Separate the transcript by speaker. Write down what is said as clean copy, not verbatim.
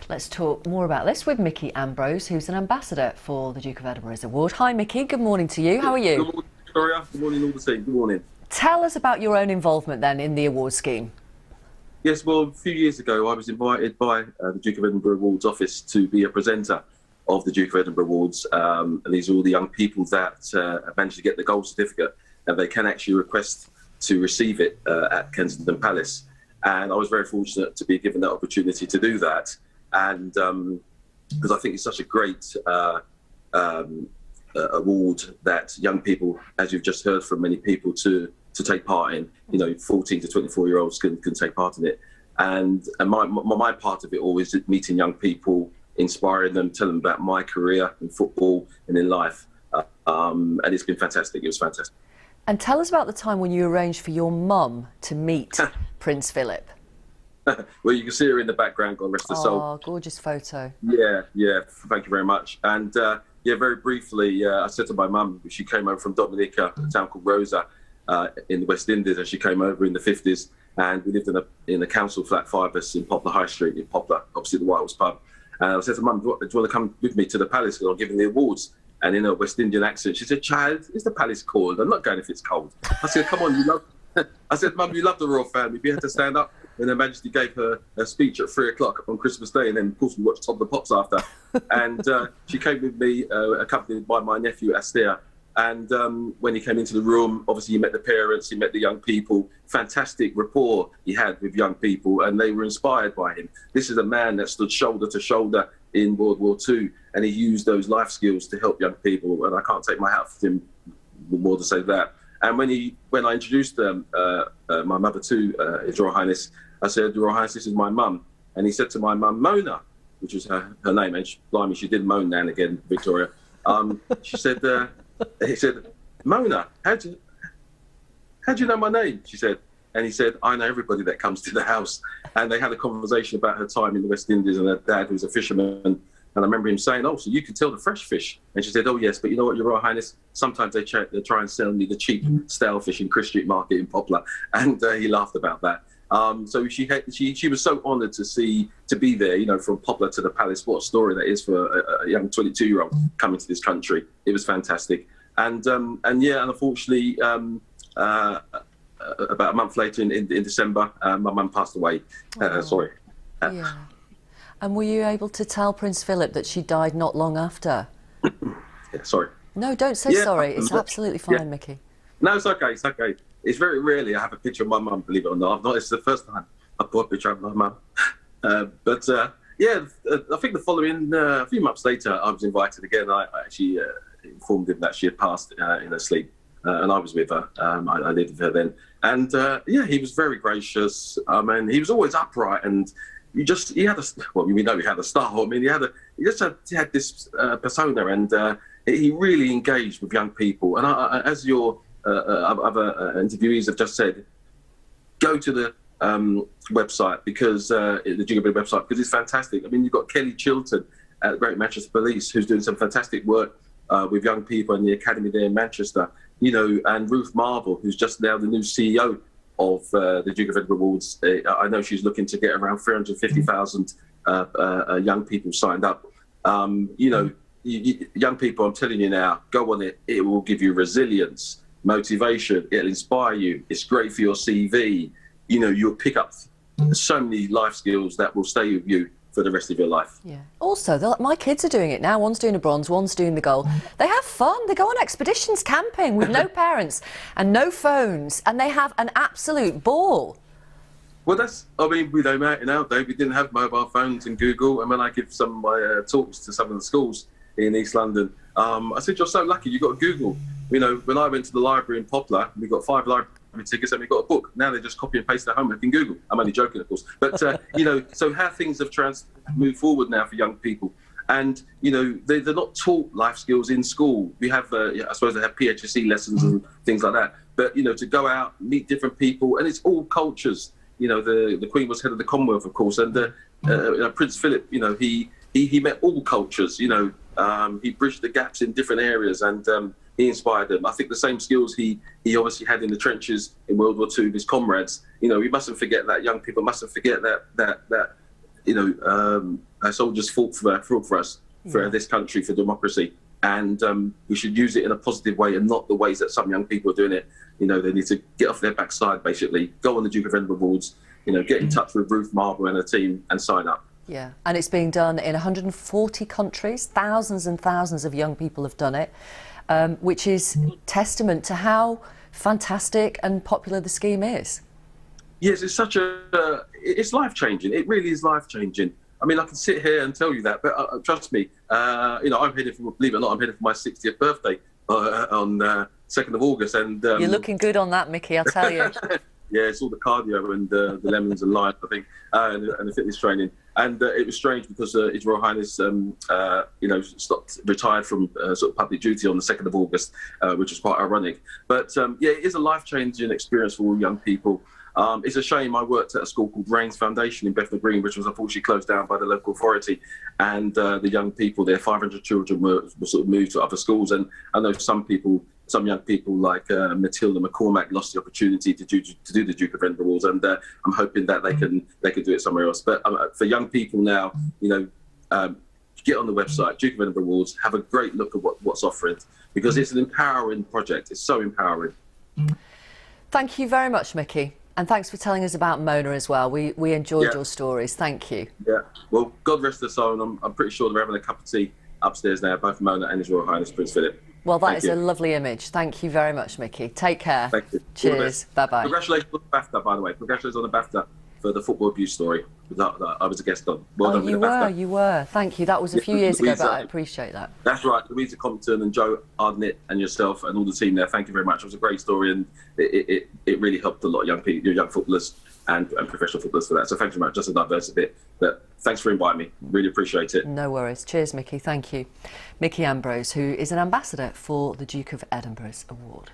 Speaker 1: Let's talk more about this with Mickey Ambrose, who's an ambassador for the Duke of Edinburgh's award. Hi Mickey, good morning to you. How are you?
Speaker 2: Good morning, Victoria. Good morning, all the team. Good morning.
Speaker 1: Tell us about your own involvement then in the award scheme.
Speaker 2: Yes, well, a few years ago I was invited by the Duke of Edinburgh Awards office to be a presenter of the Duke of Edinburgh Awards. And these are all the young people that have managed to get the gold certificate, and they can actually request to receive it at Kensington Palace. And I was very fortunate to be given that opportunity to do that. And because I think it's such a great award that young people, as you've just heard from many people, to take part in. 14 to 24-year-olds can take part in it. And my part of it all is meeting young people, inspiring them, telling them about my career in football and in life. And it's been fantastic. It was fantastic.
Speaker 1: And tell us about the time when you arranged for your mum to meet Prince Philip.
Speaker 2: Well, you can see her in the background, God rest her soul.
Speaker 1: Oh, gorgeous photo.
Speaker 2: Yeah, thank you very much. And very briefly, I said to my mum, she came over from Dominica, a town called Rosa, in the West Indies, and she came over in the 50s, and we lived in a council flat 5 in Poplar High Street in Poplar, opposite the White Horse pub. And I said to Mum, do you want to come with me to the palace because I'm giving the awards? And in a West Indian accent, she said, "Child, is the palace cold? I'm not going if it's cold." I said, "Come on, you love..." I said, "Mum, you love the royal family. We had to stand up." And Her Majesty gave her a speech at 3 o'clock on Christmas Day, and then, of course, we watched Top of the Pops after. And she came with me, accompanied by my nephew, Astea. And when he came into the room, obviously, he met the parents, he met the young people. Fantastic rapport he had with young people, and they were inspired by him. This is a man that stood shoulder to shoulder in World War II, and he used those life skills to help young people. And I can't take my hat off to him more to say that. And when I introduced my mother to His Royal Highness, I said, "Your Royal Highness, this is my mum." And he said to my mum, Mona, which was her name, and blimey, she did moan now and again, Victoria. He said, "Mona, how do you know my name?" She said. And he said, "I know everybody that comes to the house." And they had a conversation about her time in the West Indies and her dad, who was a fisherman. And I remember him saying, "Oh, so you can tell the fresh fish?" And she said, "Oh, yes, but you know what, Your Royal Highness? Sometimes they try and sell me the cheap stale fish in Chris Street Market in Poplar." And he laughed about that. So she was so honoured to be there, from Poplar to the palace. What a story that is for a young 22-year-old coming to this country. It was fantastic. And unfortunately, about a month later in December, my mum passed away. Sorry.
Speaker 1: Yeah. And were you able to tell Prince Philip that she died not long after?
Speaker 2: Yeah, sorry.
Speaker 1: No, don't say sorry. It's absolutely fine, Mickey.
Speaker 2: No, it's okay. It's okay. It's very rarely I have a picture of my mum, believe it or not. It's the first time I've got a picture of my mum. I think the following, a few months later, I was invited again. I actually informed him that she had passed in her sleep. And I was with her. I lived with her then. And he was very gracious. He was always upright, and we know he had a style. He had this persona, and he really engaged with young people. And as your other interviewees have just said, go to the website, because the Duke of Edinburgh website, because it's fantastic. You've got Kelly Chilton at the Great Manchester Police, who's doing some fantastic work with young people in the academy there in Manchester. And Ruth Marvel, who's just now the new CEO of the Duke of Edinburgh Awards. I know she's looking to get around 350,000 young people signed up. Young people, I'm telling you now, go on it. It will give you resilience, motivation. It'll inspire you. It's great for your CV. You'll pick up so many life skills that will stay with you for the rest of your life.
Speaker 1: Yeah. Also, my kids are doing it now. One's doing a bronze, one's doing the gold. They have fun. They go on expeditions camping with no parents and no phones, and they have an absolute ball.
Speaker 2: Well, we know in our day, we didn't have mobile phones and Google. And when I give some of my talks to some of the schools in East London, I said, "You're so lucky you got Google." When I went to the library in Poplar, we got 5 library tickets and we got a book. Now they just copy and paste their homework in Google. I'm only joking, of course. But, so how things have moved forward now for young people. And, they're not taught life skills in school. We have, I suppose they have PHSE lessons and things like that. But, to go out, meet different people, and it's all cultures. The Queen was head of the Commonwealth, of course, and Prince Philip, he met all cultures, he bridged the gaps in different areas, and he inspired them. I think the same skills he obviously had in the trenches in World War II with his comrades. We mustn't forget that. Young people mustn't forget that soldiers fought for us, for this country, for democracy. And we should use it in a positive way and not the ways that some young people are doing it. You know, they need to get off their backside, basically, go on the Duke of Edinburgh Awards, you know, get in touch with Ruth Marble and her team and sign up.
Speaker 1: Yeah, and it's being done in 140 countries. Thousands and thousands of young people have done it, which is testament to how fantastic and popular the scheme is.
Speaker 2: Yes, it's it's life-changing. It really is life-changing. I mean, I can sit here and tell you that, but trust me, you know, I'm headed for, believe it or not, I'm headed for my 60th birthday on 2nd of August. And
Speaker 1: you're looking good on that, Mickey, I'll tell you.
Speaker 2: Yeah, it's all the cardio and the lemons and lime, I think, and the fitness training. And it was strange because His Royal Highness, you know, retired from sort of public duty on the 2nd of August, which was quite ironic. But yeah, it is a life-changing experience for all young people. It's a shame. I worked at a school called Rains Foundation in Bethnal Green, which was unfortunately closed down by the local authority. And the young people there, 500 children, were sort of moved to other schools. And I know some young people like Matilda McCormack lost the opportunity to do the Duke of Edinburgh Awards. And I'm hoping that they can do it somewhere else. But for young people now, you know, get on the website, Duke of Edinburgh Awards, have a great look at what's offered, because it's an empowering project. It's so empowering.
Speaker 1: Thank you very much, Mickey. And thanks for telling us about Mona as well. We enjoyed your stories. Thank you.
Speaker 2: Yeah. Well, God rest her soul. And I'm pretty sure they're having a cup of tea upstairs now, both Mona and His Royal Highness Prince Philip.
Speaker 1: Well, that is a lovely image. Thank you very much, Mickey. Take care.
Speaker 2: Thank you.
Speaker 1: Cheers. Bye-bye.
Speaker 2: Congratulations on the BAFTA, by the way. Congratulations on the BAFTA for the football abuse story that I was a guest on. Well done with the BAFTA.
Speaker 1: You were. Thank you. That was a few years ago, but I appreciate that.
Speaker 2: That's right. Louisa Compton and Joe Ardnett and yourself and all the team there. Thank you very much. It was a great story, and it really helped a lot of young people, young footballers and professional footballers for that. So thanks very much. Just a diverse bit. But thanks for inviting me. Really appreciate it.
Speaker 1: No worries. Cheers, Mickey. Thank you. Mickey Ambrose, who is an ambassador for the Duke of Edinburgh's award.